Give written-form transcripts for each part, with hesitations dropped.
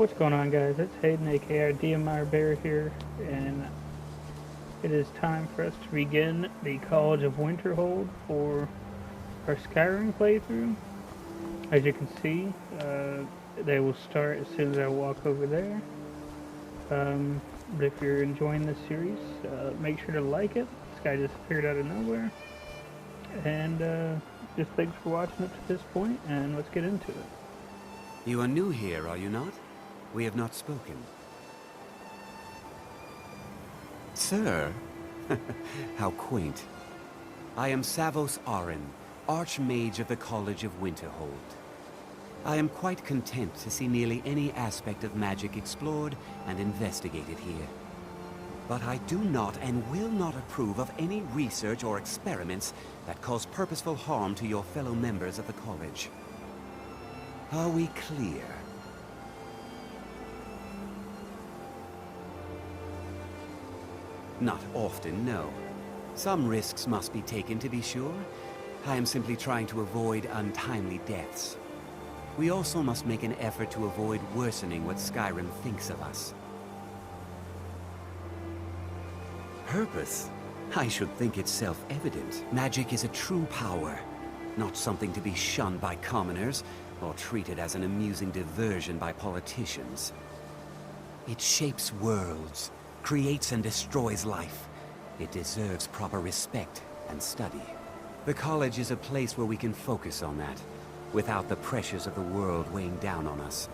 What's going on, guys? It's Hayden, aka DMR Bear here, and it is time for us to begin the College of Winterhold for our Skyrim playthrough. As you can see, they will start as soon as I walk over there. But if you're enjoying this series, make sure to like it. This guy just appeared out of nowhere. And just thanks for watching up to this point, and let's get into it. You are new here, are you not? We have not spoken. Sir? How quaint. I am Savos Arin, Archmage of the College of Winterhold. I am quite content to see nearly any aspect of magic explored and investigated here. But I do not and will not approve of any research or experiments that cause purposeful harm to your fellow members of the college. Are we clear? Not often, no. Some risks must be taken, to be sure. I am simply trying to avoid untimely deaths. We also must make an effort to avoid worsening what Skyrim thinks of us. Purpose? I should think it's self-evident. Magic is a true power, not something to be shunned by commoners, or treated as an amusing diversion by politicians. It shapes worlds, creates and destroys life. It deserves proper respect and study. The college is a place where we can focus on that, without the pressures of the world weighing down on us.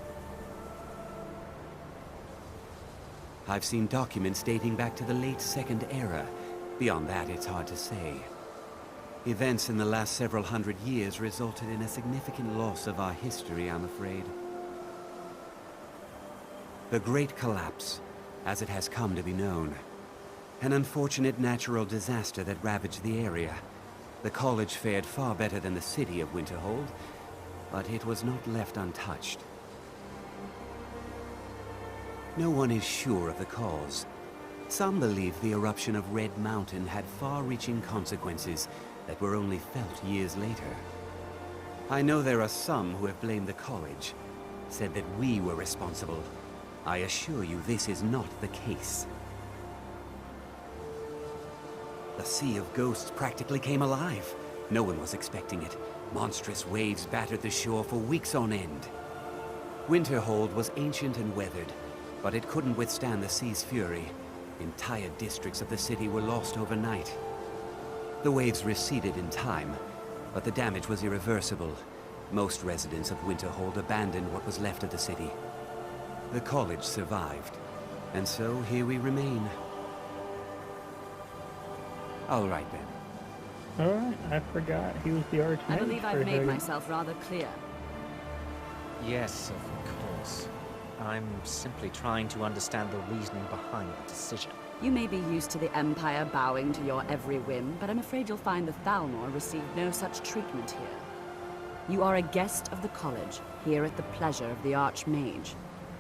I've seen documents dating back to the late Second Era. Beyond that, it's hard to say. Events in the last several hundred years resulted in a significant loss of our history, I'm afraid. The Great Collapse, as it has come to be known. An unfortunate natural disaster that ravaged the area. The college fared far better than the city of Winterhold, but it was not left untouched. No one is sure of the cause. Some believe the eruption of Red Mountain had far-reaching consequences that were only felt years later. I know there are some who have blamed the college, said that we were responsible. I assure you this is not the case. The Sea of Ghosts practically came alive. No one was expecting it. Monstrous waves battered the shore for weeks on end. Winterhold was ancient and weathered, but it couldn't withstand the sea's fury. Entire districts of the city were lost overnight. The waves receded in time, but the damage was irreversible. Most residents of Winterhold abandoned what was left of the city. The college survived, and so here we remain. All right then. Alright, I forgot he was the Archmage. I believe I've made myself rather clear. Yes, of course. I'm simply trying to understand the reasoning behind the decision. You may be used to the Empire bowing to your every whim, but I'm afraid you'll find the Thalmor received no such treatment here. You are a guest of the college, here at the pleasure of the Archmage.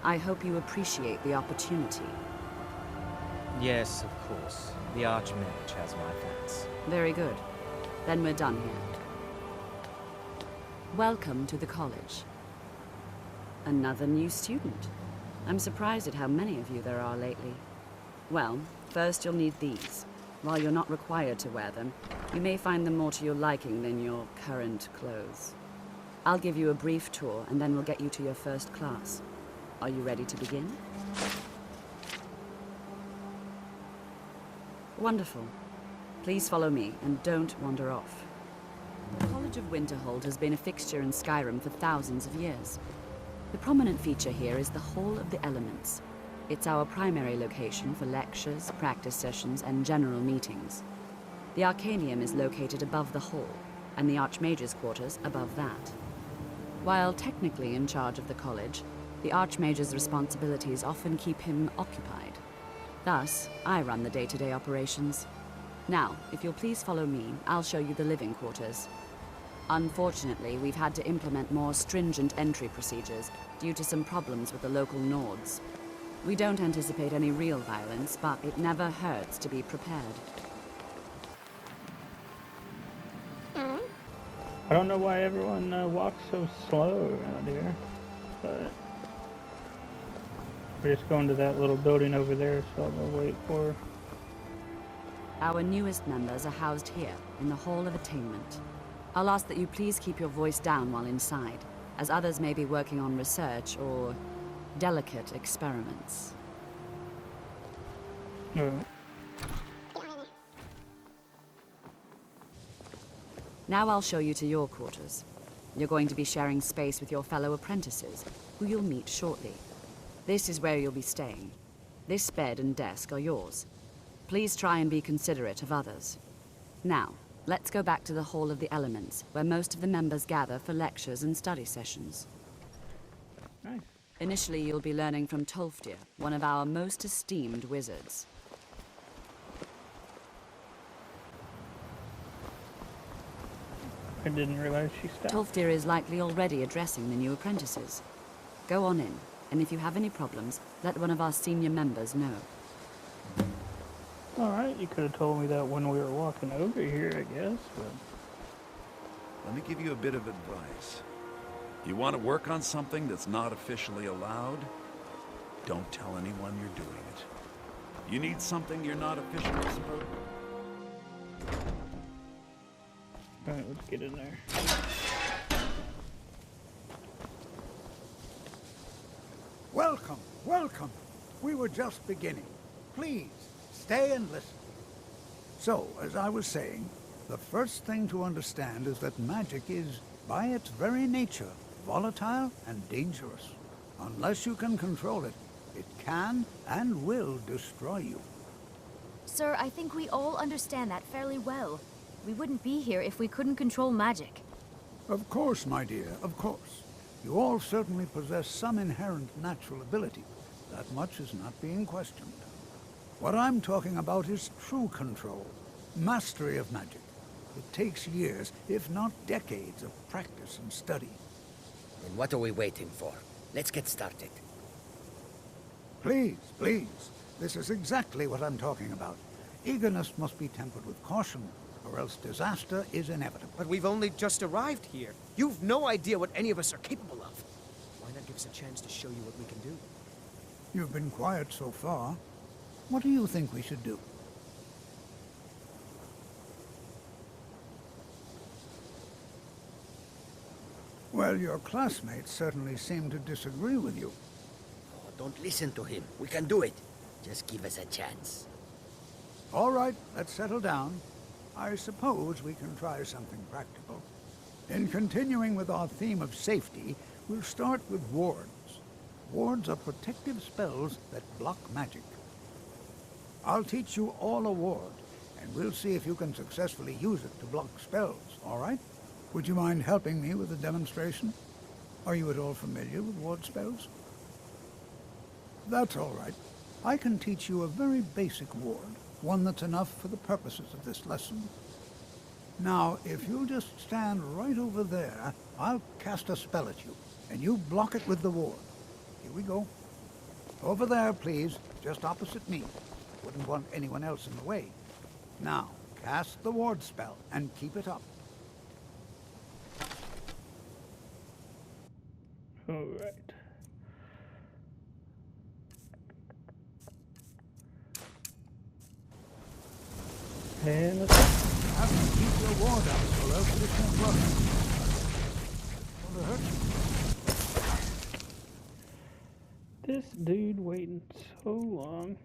I hope you appreciate the opportunity. Yes, of course. The Archmage has my thanks. Very good. Then we're done here. Welcome to the college. Another new student. I'm surprised at how many of you there are lately. Well, first you'll need these. While you're not required to wear them, you may find them more to your liking than your current clothes. I'll give you a brief tour, and then we'll get you to your first class. Are you ready to begin? Wonderful. Please follow me, and don't wander off. The College of Winterhold has been a fixture in Skyrim for thousands of years. The prominent feature here is the Hall of the Elements. It's our primary location for lectures, practice sessions, and general meetings. The Arcanium is located above the hall, and the Archmage's quarters above that. While technically in charge of the college, the Archmage's responsibilities often keep him occupied. Thus, I run the day-to-day operations. Now, if you'll please follow me, I'll show you the living quarters. Unfortunately, we've had to implement more stringent entry procedures due to some problems with the local Nords. We don't anticipate any real violence, but it never hurts to be prepared. I don't know why everyone walks so slow around here, but We're just going to that little building over there, so I'll go wait for her. Our newest members are housed here, in the Hall of Attainment. I'll ask that you please keep your voice down while inside, as others may be working on research or delicate experiments. Alright. Now I'll show you to your quarters. You're going to be sharing space with your fellow apprentices, who you'll meet shortly. This is where you'll be staying. This bed and desk are yours. Please try and be considerate of others. Now, let's go back to the Hall of the Elements, where most of the members gather for lectures and study sessions. Nice. Initially, you'll be learning from Tolfdir, one of our most esteemed wizards. I didn't realize she stopped. Tolfdir is likely already addressing the new apprentices. Go on in, and if you have any problems, let one of our senior members know. Alright, you could have told me that when we were walking over here, I guess, but... Let me give you a bit of advice. You want to work on something that's not officially allowed? Don't tell anyone you're doing it. You need something you're not officially supposed to. Alright, let's get in there. Welcome, welcome. We were just beginning. Please, stay and listen. So, as I was saying, the first thing to understand is that magic is, by its very nature, volatile and dangerous. Unless you can control it, it can and will destroy you. Sir, I think we all understand that fairly well. We wouldn't be here if we couldn't control magic. Of course, my dear, of course. You all certainly possess some inherent natural ability. That much is not being questioned. What I'm talking about is true control, mastery of magic. It takes years, if not decades, of practice and study. Then what are we waiting for? Let's get started. Please, please. This is exactly what I'm talking about. Eagerness must be tempered with caution, or else disaster is inevitable. But we've only just arrived here. You've no idea what any of us are capable of. Why not give us a chance to show you what we can do? You've been quiet so far. What do you think we should do? Well, your classmates certainly seem to disagree with you. Oh, don't listen to him. We can do it. Just give us a chance. All right, let's settle down. I suppose we can try something practical. In continuing with our theme of safety, we'll start with wards. Wards are protective spells that block magic. I'll teach you all a ward, and we'll see if you can successfully use it to block spells, all right? Would you mind helping me with the demonstration? Are you at all familiar with ward spells? That's all right. I can teach you a very basic ward, one that's enough for the purposes of this lesson. Now, if you'll just stand right over there, I'll cast a spell at you, and you block it with the ward. Here we go. Over there, please, just opposite me. Wouldn't want anyone else in the way. Now, cast the ward spell, and keep it up. Alright. And let's go. Have to keep your ward up, or else it won't work. Won't it hurt? This dude waiting so long.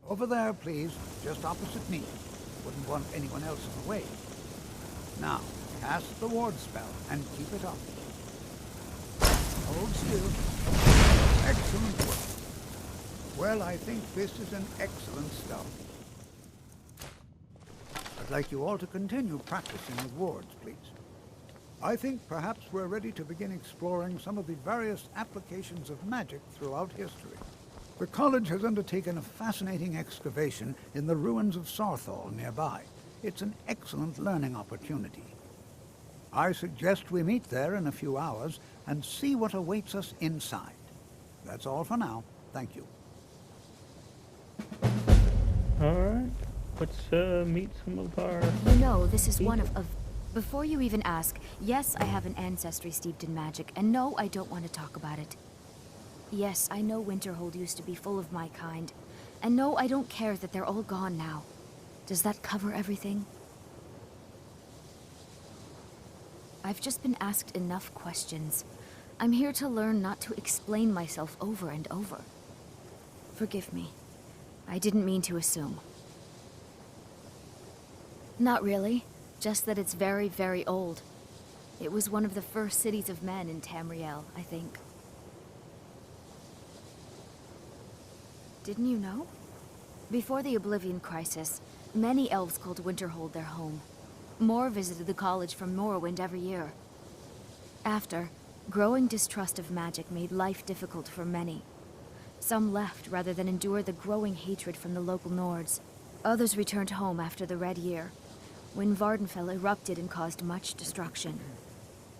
Over there, please, just opposite me. Wouldn't want anyone else in the way. Now, cast the ward spell and keep it up. Hold still. Excellent work. Well, I think this is an excellent start. I'd like you all to continue practicing with wards, please. I think perhaps we're ready to begin exploring some of the various applications of magic throughout history. The college has undertaken a fascinating excavation in the ruins of Saarthal nearby. It's an excellent learning opportunity. I suggest we meet there in a few hours and see what awaits us inside. That's all for now. Thank you. Alright. Let's meet some of our... You know, this is one of Before you even ask, yes, I have an ancestry steeped in magic, and no, I don't want to talk about it. Yes, I know Winterhold used to be full of my kind, and no, I don't care that they're all gone now. Does that cover everything? I've just been asked enough questions. I'm here to learn not to explain myself over and over. Forgive me. I didn't mean to assume. Not really. Just that it's very, very old. It was one of the first cities of men in Tamriel, I think. Didn't you know? Before the Oblivion Crisis, many elves called Winterhold their home. More visited the college from Morrowind every year. After, growing distrust of magic made life difficult for many. Some left rather than endure the growing hatred from the local Nords. Others returned home after the Red Year, when Vardenfell erupted and caused much destruction.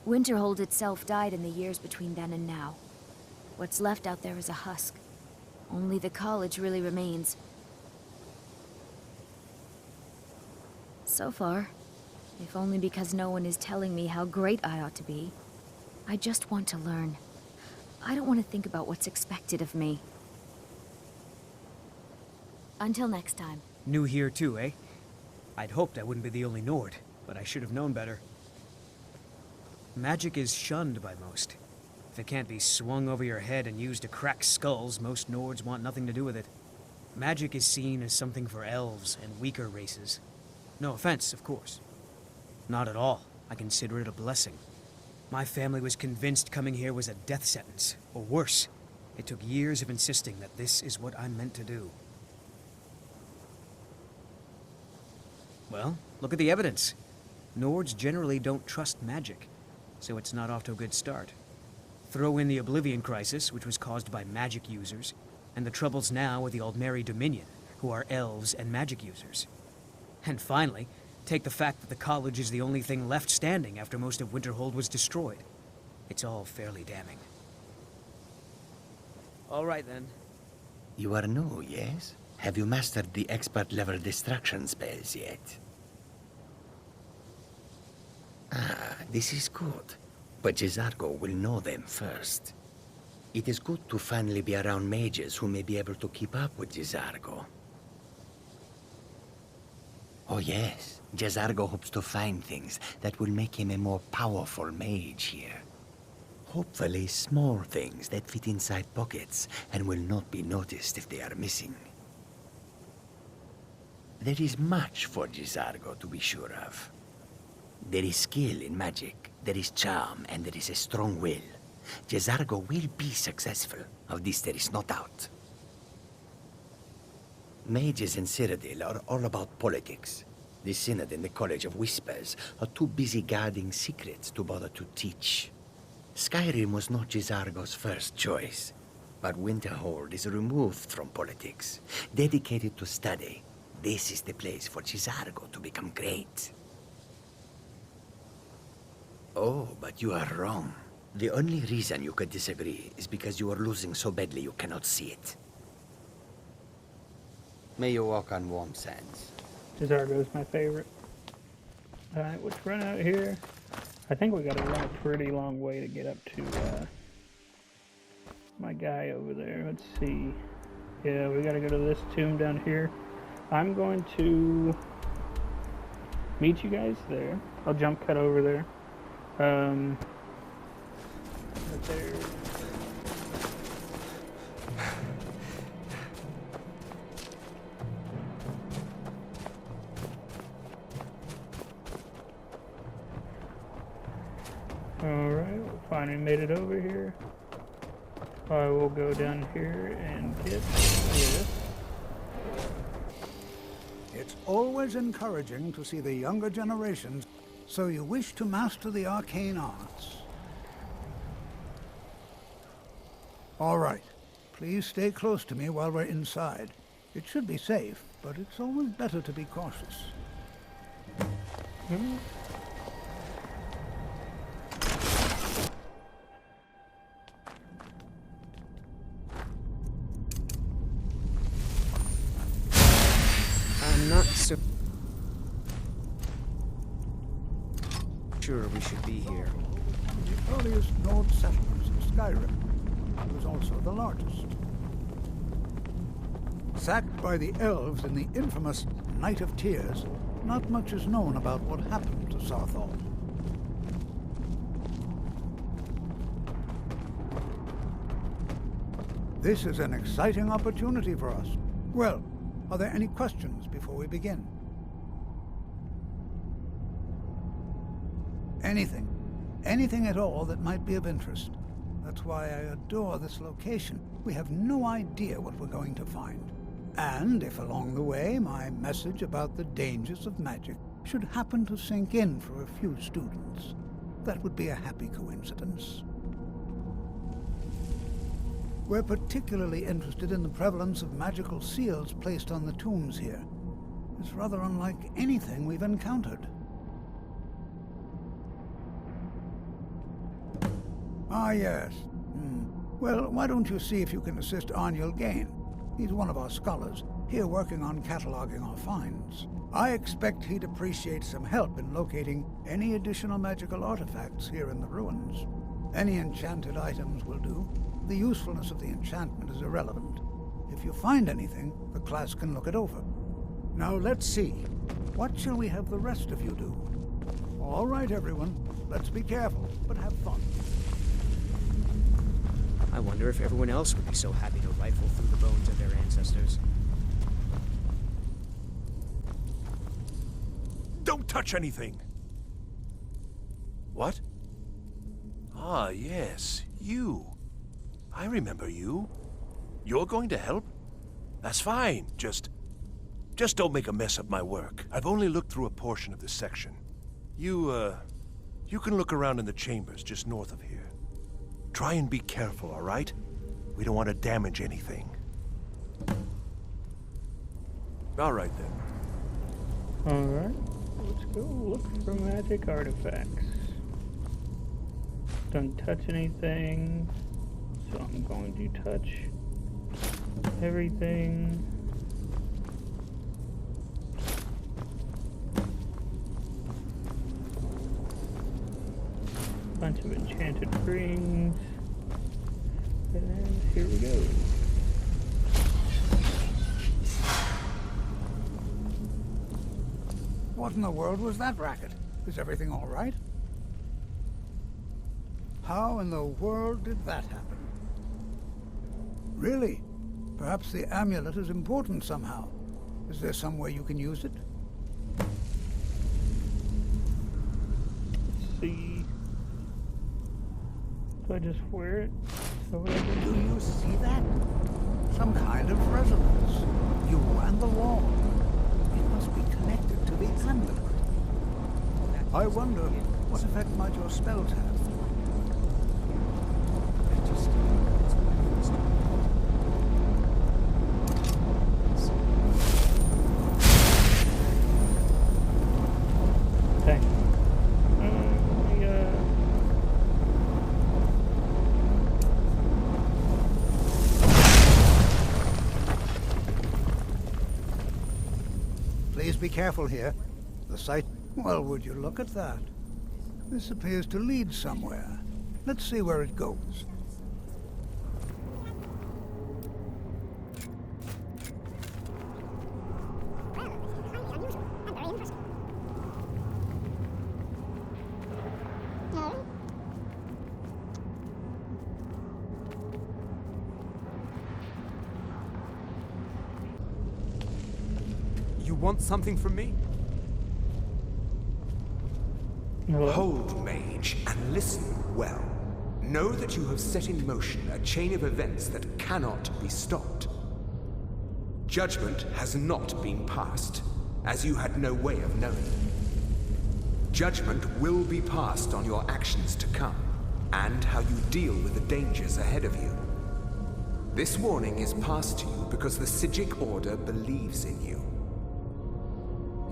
Winterhold itself died in the years between then and now. What's left out there is a husk. Only the college really remains. So far, if only because no one is telling me how great I ought to be. I just want to learn. I don't want to think about what's expected of me. Until next time. New here too, eh? I'd hoped I wouldn't be the only Nord, but I should have known better. Magic is shunned by most. If it can't be swung over your head and used to crack skulls, most Nords want nothing to do with it. Magic is seen as something for elves and weaker races. No offense, of course. Not at all. I consider it a blessing. My family was convinced coming here was a death sentence, or worse. It took years of insisting that this is what I'm meant to do. Well, look at the evidence. Nords generally don't trust magic, so it's not off to a good start. Throw in the Oblivion Crisis, which was caused by magic users, and the troubles now with the Aldmeri Dominion, who are elves and magic users. And finally, take the fact that the college is the only thing left standing after most of Winterhold was destroyed. It's all fairly damning. All right, then. You are new, yes? Have you mastered the expert-level distraction spells yet? Ah, this is good. But Jizargo will know them first. It is good to finally be around mages who may be able to keep up with Jizargo. Oh yes, Jizargo hopes to find things that will make him a more powerful mage here. Hopefully small things that fit inside pockets and will not be noticed if they are missing. There is much for Jizargo to be sure of. There is skill in magic, there is charm, and there is a strong will. Jizargo will be successful. Of this there is no doubt. Mages in Cyrodiil are all about politics. The Synod and the College of Whispers are too busy guarding secrets to bother to teach. Skyrim was not Jizargo's first choice, but Winterhold is removed from politics, dedicated to study. This is the place for Jizargo to become great. Oh, but you are wrong. The only reason you could disagree is because you are losing so badly you cannot see it. May you walk on warm sands. Jizargo's my favorite. Alright, let's run out here. I think we gotta run a pretty long way to get up to my guy over there. Let's see. Yeah, we gotta go to this tomb down here. I'm going to meet you guys there. I'll jump cut over there. Right there. Alright, we finally made it over here. I will go down here and get this. It's always encouraging to see the younger generations. So you wish to master the arcane arts? All right. Please stay close to me while we're inside. It should be safe, but it's always better to be cautious. I'm not so... sure we should be here? The earliest Nord settlements in Skyrim. It was also the largest. Sacked by the elves in the infamous Night of Tears, not much is known about what happened to Saarthal. This is an exciting opportunity for us. Well, are there any questions before we begin? Anything. Anything at all that might be of interest. That's why I adore this location. We have no idea what we're going to find. And if along the way my message about the dangers of magic should happen to sink in for a few students, that would be a happy coincidence. We're particularly interested in the prevalence of magical seals placed on the tombs here. It's rather unlike anything we've encountered. Ah, yes. Well, why don't you see if you can assist Arniel Gain? He's one of our scholars, here working on cataloging our finds. I expect he'd appreciate some help in locating any additional magical artifacts here in the ruins. Any enchanted items will do. The usefulness of the enchantment is irrelevant. If you find anything, the class can look it over. Now let's see. What shall we have the rest of you do? All right, everyone. Let's be careful, but have fun. I wonder if everyone else would be so happy to rifle through the bones of their ancestors. Don't touch anything! What? Ah, yes, you. I remember you. You're going to help? That's fine. Just don't make a mess of my work. I've only looked through a portion of this section. You can look around in the chambers just north of here. Try and be careful, all right? We don't want to damage anything. All right, then. All right, let's go look for magic artifacts. Don't touch anything, so I'm going to touch everything. Bunch of enchanted rings, and here we go. What in the world was that racket? Is everything all right? How in the world did that happen? Really? Perhaps the amulet is important somehow. Is there some way you can use it? Let's see. Do I just wear it? So Do you see that? Some kind of resonance. You and the wall. It must be connected to the amulet. I wonder, what effect might your spells have? Okay. Please be careful here. The site... Well, would you look at that? This appears to lead somewhere. Let's see where it goes. You want something from me? Hello? Hold, mage, and listen well. Know that you have set in motion a chain of events that cannot be stopped. Judgment has not been passed, as you had no way of knowing. Judgment will be passed on your actions to come, and how you deal with the dangers ahead of you. This warning is passed to you because the Psijic Order believes in you.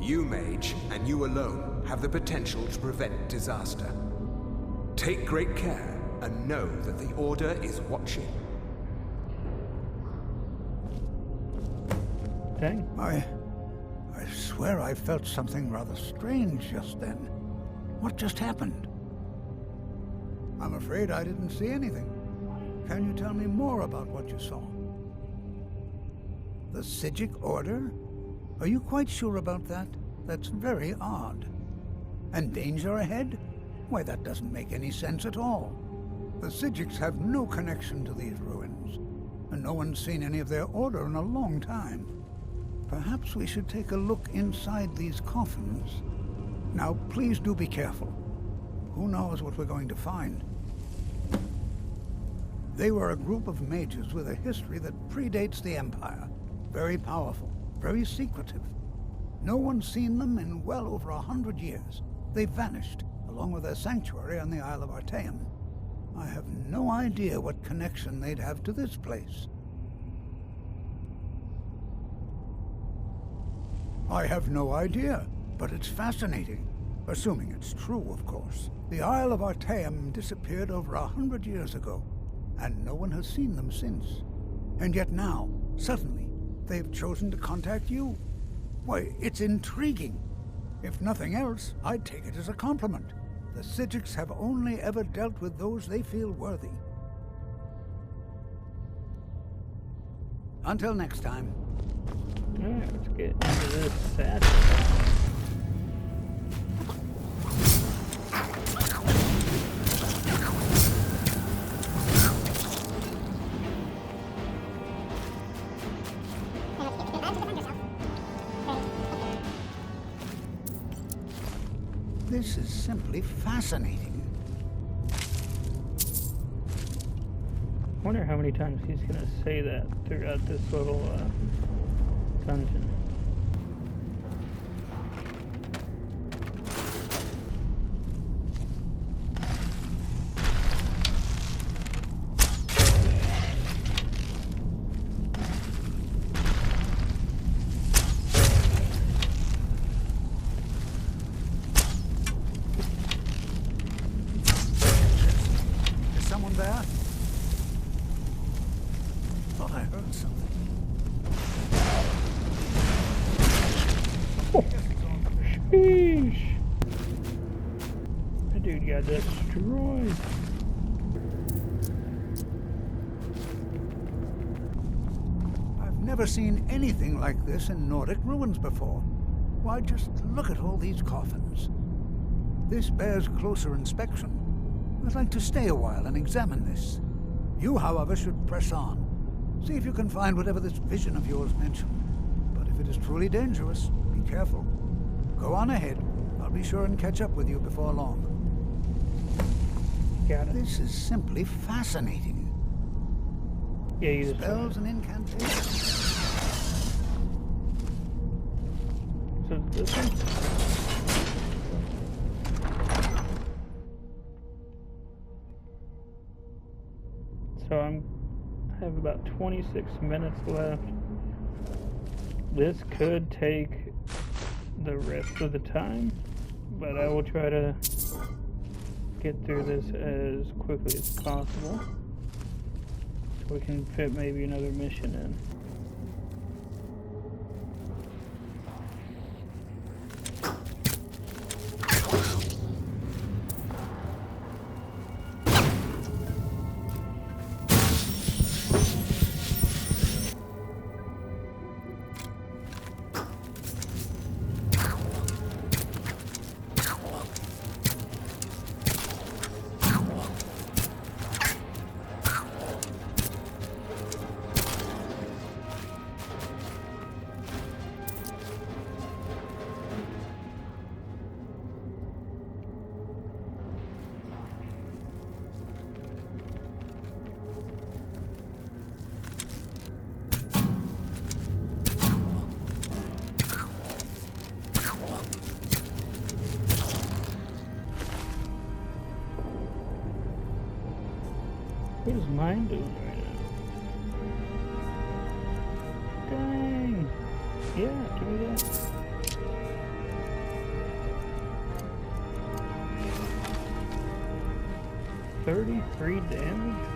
You, mage, and you alone, have the potential to prevent disaster. Take great care, and know that the Order is watching. Dang. I swear I felt something rather strange just then. What just happened? I'm afraid I didn't see anything. Can you tell me more about what you saw? The Psijic Order? Are you quite sure about that? That's very odd. And danger ahead? Why, that doesn't make any sense at all. The Psijics have no connection to these ruins, and no one's seen any of their order in a long time. Perhaps we should take a look inside these coffins. Now, please do be careful. Who knows what we're going to find? They were a group of mages with a history that predates the Empire. Very powerful, very secretive. No one's seen them in well over 100 years. They vanished, along with their sanctuary on the Isle of Artaeum. I have no idea what connection they'd have to this place. I have no idea, but it's fascinating. Assuming it's true, of course. The Isle of Artaeum disappeared over 100 years ago, and no one has seen them since. And yet now, suddenly, they've chosen to contact you. Why, it's intriguing. If nothing else, I'd take it as a compliment. The Psijics have only ever dealt with those they feel worthy. Until next time. Alright, let's get into this Saarthal. This is simply fascinating. I wonder how many times he's gonna say that throughout this little dungeon. Is someone there? Thought I heard something. Sheesh! That dude got destroyed. I've never seen anything like this in Nordic ruins before. Why, just look at all these coffins. This bears closer inspection. I'd like to stay a while and examine this. You, however, should press on. See if you can find whatever this vision of yours mentioned. But if it is truly dangerous, be careful. Go on ahead. I'll be sure and catch up with you before long. Got it. This is simply fascinating. Yeah, you just Spells and incantations. So this one? So I have about 26 minutes left. This could take the rest of the time, but I will try to get through this as quickly as possible so we can fit maybe another mission in. What is mine doing right now? Dang! Yeah, give me that. $33 damage?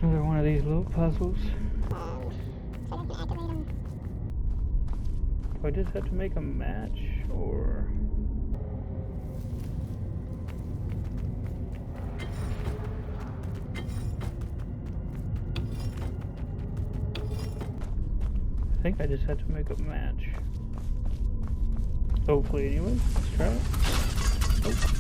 Another one of these little puzzles. Do I just have to make a match, or... I think I just have to make a match. Hopefully, anyway. Let's try it. Oh.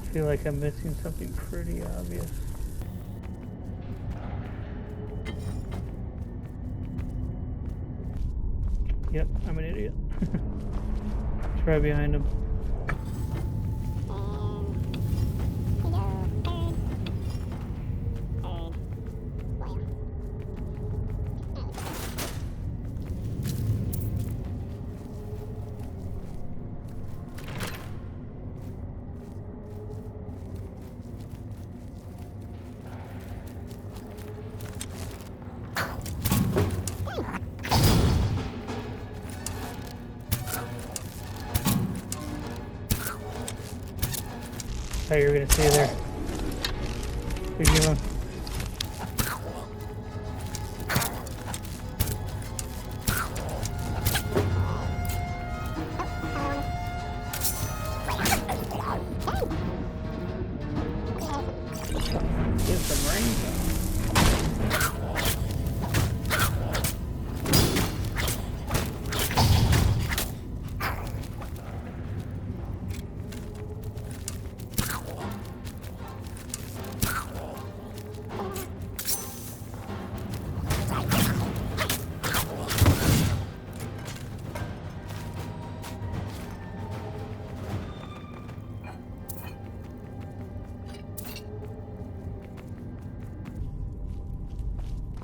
I feel like I'm missing something pretty obvious. Yep, I'm an idiot. It's right behind him. thought you were gonna stay there. Leave me alone. Get some rain.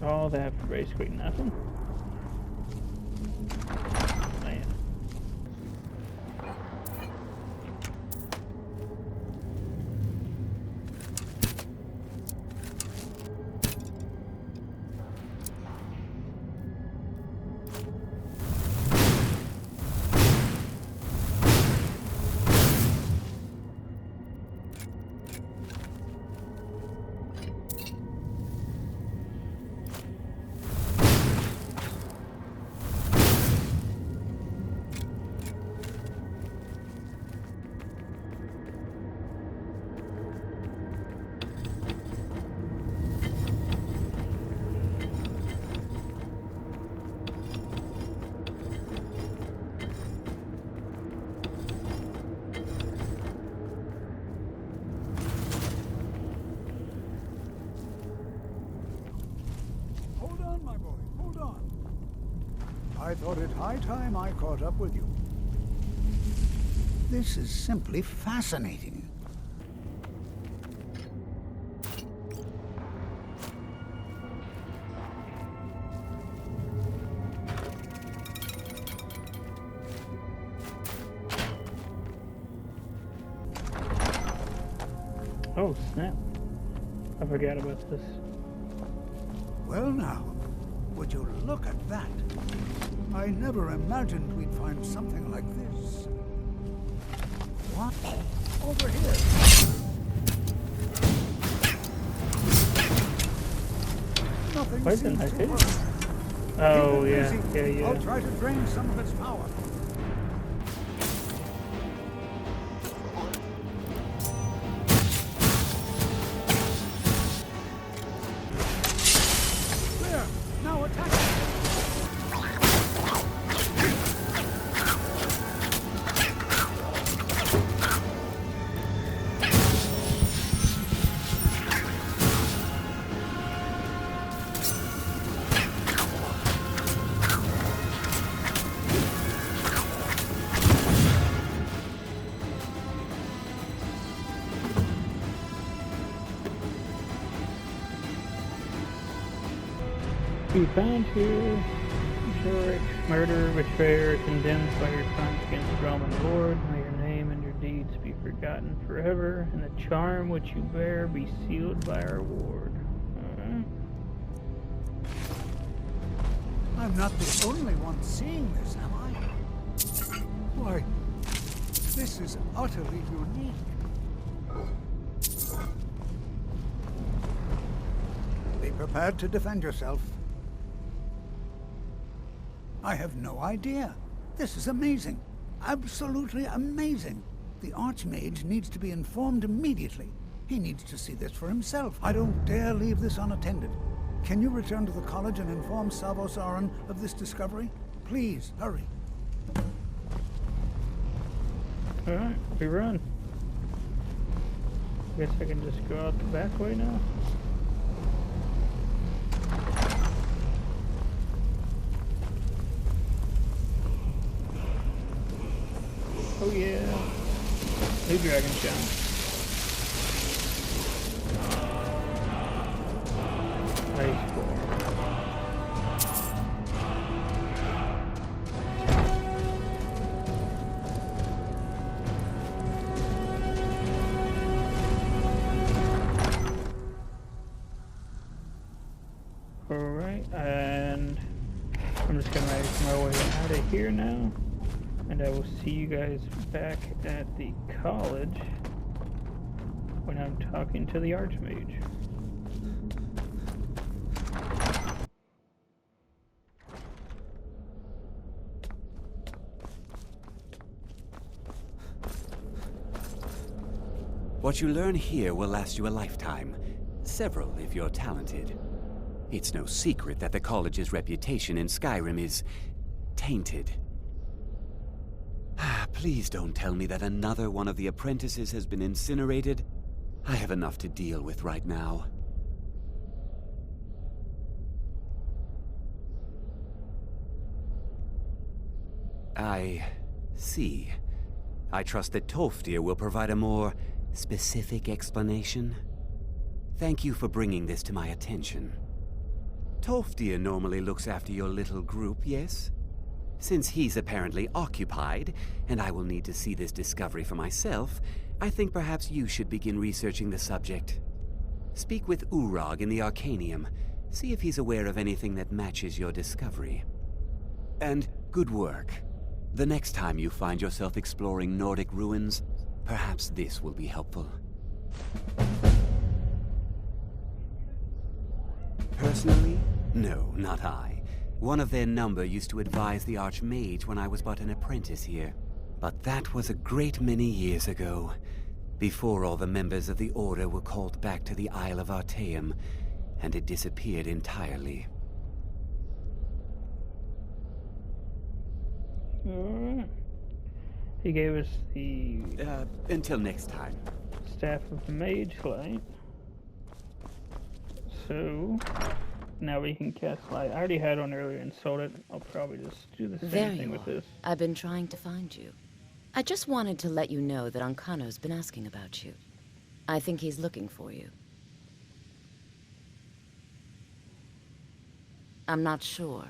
All that for basically nothing. Man. I thought it high time I caught up with you. This is simply fascinating. Oh, snap. I forgot about this. Well now, would you look at that? I never imagined we'd find something like this. What? Over here. Nothing Why didn't I seems to hit? work. Oh, Keep it yeah, busy. yeah. I'll try to drain some of its power. There! Now attack! Be found here, Zurich, murder, betrayer, condemned by your crimes against Rome and Lord. May your name and your deeds be forgotten forever, and the charm which you bear be sealed by our ward. I'm not the only one seeing this, am I? Why, this is utterly unique. Be prepared to defend yourself. I have no idea. This is amazing. Absolutely amazing. The Archmage needs to be informed immediately. He needs to see this for himself. I don't dare leave this unattended. Can you return to the college and inform Saarthal of this discovery? Please, hurry. Alright, we run. Guess I can just go out the back way now. Oh yeah. New dragon shine. Nice boy. Alright, and I'm just gonna make my way out of here now. And I will see you guys back at the college when I'm talking to the Archmage. What you learn here will last you a lifetime. Several, if you're talented. It's no secret that the college's reputation in Skyrim is tainted. Please don't tell me that another one of the apprentices has been incinerated. I have enough to deal with right now. I see. I trust that Tolfdir will provide a more specific explanation. Thank you for bringing this to my attention. Tolfdir normally looks after your little group, yes? Since he's apparently occupied, and I will need to see this discovery for myself, I think perhaps you should begin researching the subject. Speak with Urag in the Arcanium. See if he's aware of anything that matches your discovery. And good work. The next time you find yourself exploring Nordic ruins, perhaps this will be helpful. Personally? No, not I. One of their number used to advise the Archmage when I was but an apprentice here. But that was a great many years ago, before all the members of the Order were called back to the Isle of Artaeum, and it disappeared entirely. Alright. He gave us the Until next time. Staff of the Mage Light. So now we can cast light. I already had one earlier and sold it. I'll probably just do the same thing with this. I've been trying to find you. I just wanted to let you know that Ancano's been asking about you. I think he's looking for you. I'm not sure.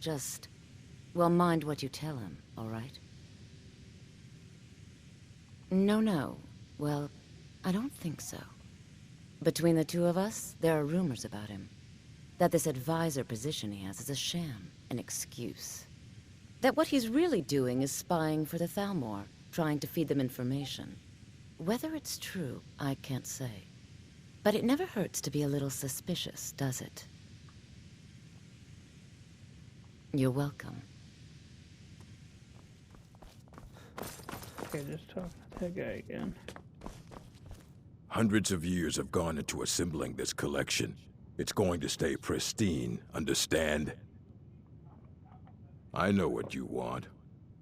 Just, well, mind what you tell him, all right? No. Well, I don't think so. Between the two of us, there are rumors about him. That this advisor position he has is a sham, an excuse. That what he's really doing is spying for the Thalmor, trying to feed them information. Whether it's true, I can't say. But it never hurts to be a little suspicious, does it? You're welcome. Okay, just talk to that guy again. Hundreds of years have gone into assembling this collection. It's going to stay pristine, understand? I know what you want.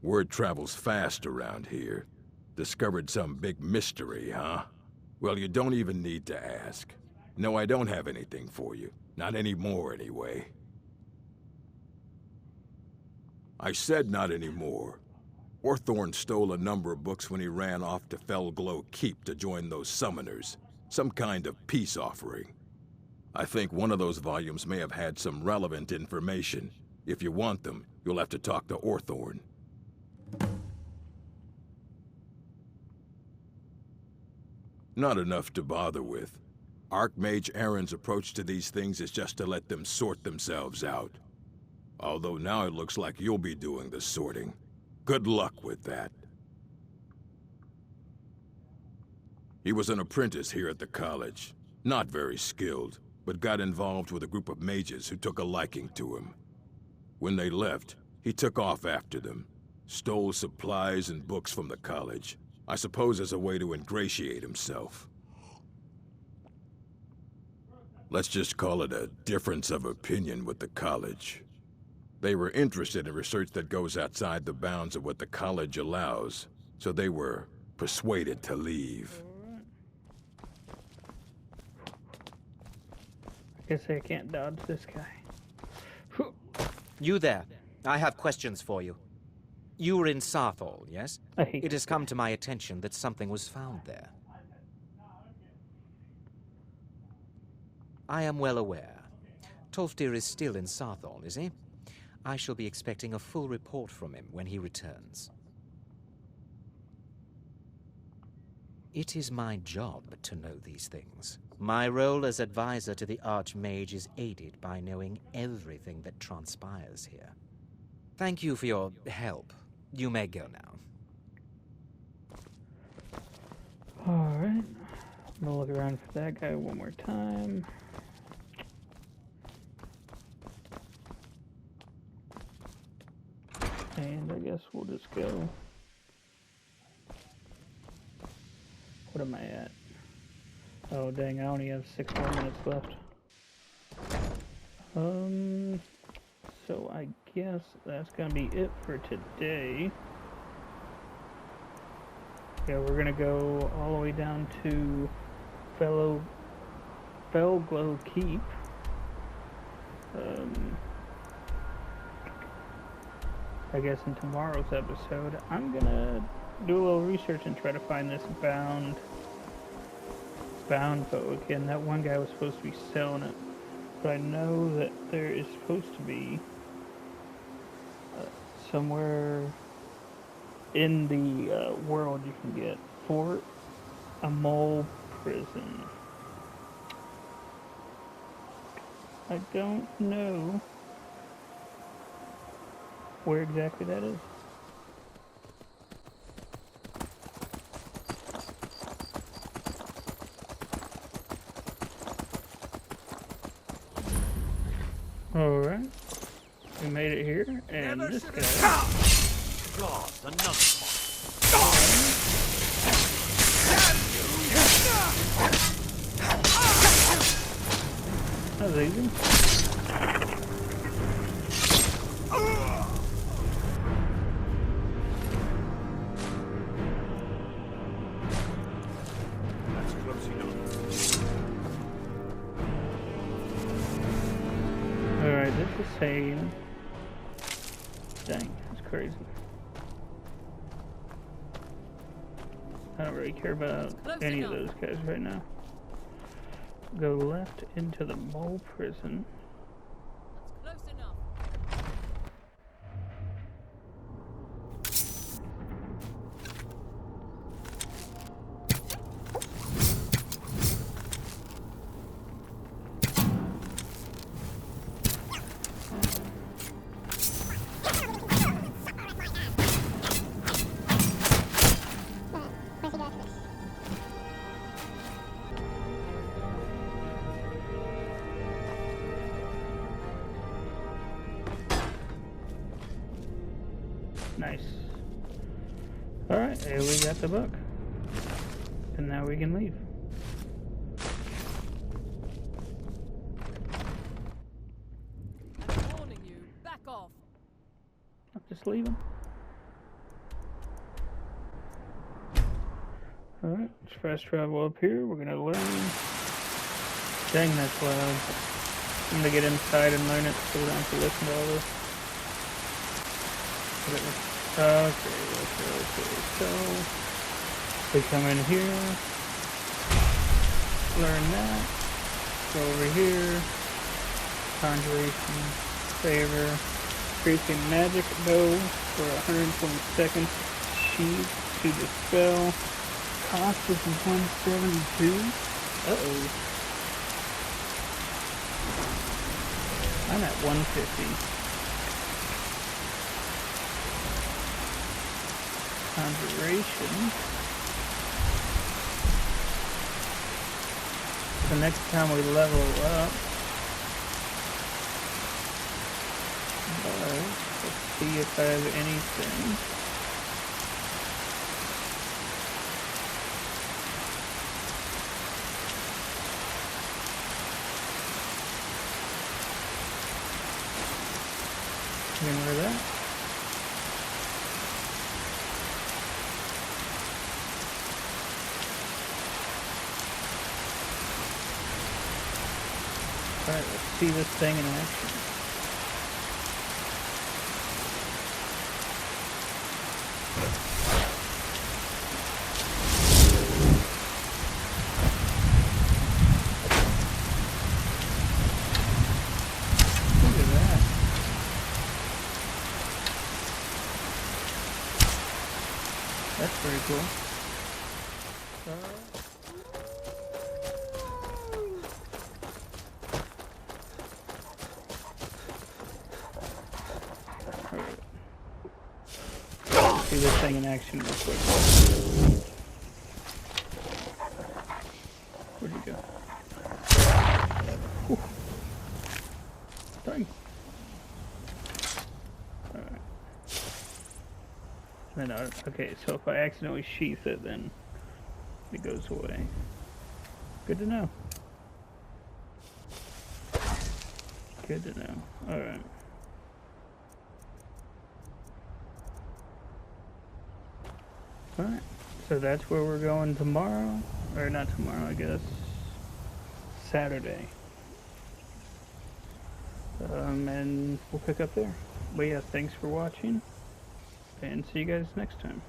Word travels fast around here. Discovered some big mystery, huh? Well, you don't even need to ask. No, I don't have anything for you. Not anymore, anyway. I said not anymore. Orthorn stole a number of books when he ran off to Felglow Keep to join those summoners. Some kind of peace offering. I think one of those volumes may have had some relevant information. If you want them, you'll have to talk to Orthorn. Not enough to bother with. Archmage Aaron's approach to these things is just to let them sort themselves out. Although now it looks like you'll be doing the sorting. Good luck with that. He was an apprentice here at the college. Not very skilled, but got involved with a group of mages who took a liking to him. When they left, he took off after them. Stole supplies and books from the college. I suppose as a way to ingratiate himself. Let's just call it a difference of opinion with the college. They were interested in research that goes outside the bounds of what the college allows, so they were persuaded to leave. I guess I can't dodge this guy. You there. I have questions for you. You were in Saarthal, yes? I hate It has come to my attention that something was found there. I am well aware. Tolfdir is still in Saarthal, is he? I shall be expecting a full report from him when he returns. It is my job to know these things. My role as advisor to the Archmage is aided by knowing everything that transpires here. Thank you for your help. You may go now. Alright. I'm gonna look around for that guy one more time. And I guess we'll just go. What am I at? Oh dang, I only have 6 more minutes left. So I guess that's gonna be it for today. Yeah, we're gonna go all the way down to Felglow Keep. I guess in tomorrow's episode, I'm gonna do a little research and try to find this bound bow again. That one guy was supposed to be selling it, but I know that there is supposed to be somewhere in the world you can get for a mole prison. I don't know where exactly that is. Alright. We made it here, and this guy... God, another one. That was easy. That's close enough. Alright, this is saying... Dang, that's crazy. I don't really care about any of those guys right now. Go left into the mole prison. Close enough. Nice. Alright, here we got the book. And now we can leave. I'm warning you, back off. I'll just leave him. Alright, let's fast travel up here. We're gonna learn. Dang, that's loud. I'm gonna get inside and learn it so we don't have to listen to all this. Okay. So we come in here, learn that, go over here, conjuration, favor, increasing magic bow for 120 seconds, sheath to dispel, cost is 172, uh-oh, I'm at 150. conjuration. The next time we level up. But let's see if I have anything. Remember that? Alright, let's see this thing in action. Look at that. That's very cool. See this thing in action real quick. Where'd he go? Whew. Dang. Alright. Then, okay, so if I accidentally sheath it, then it goes away. Good to know. Good to know. Alright. Alright, so that's where we're going tomorrow, or not tomorrow, I guess, Saturday. And we'll pick up there. But yeah, thanks for watching, and see you guys next time.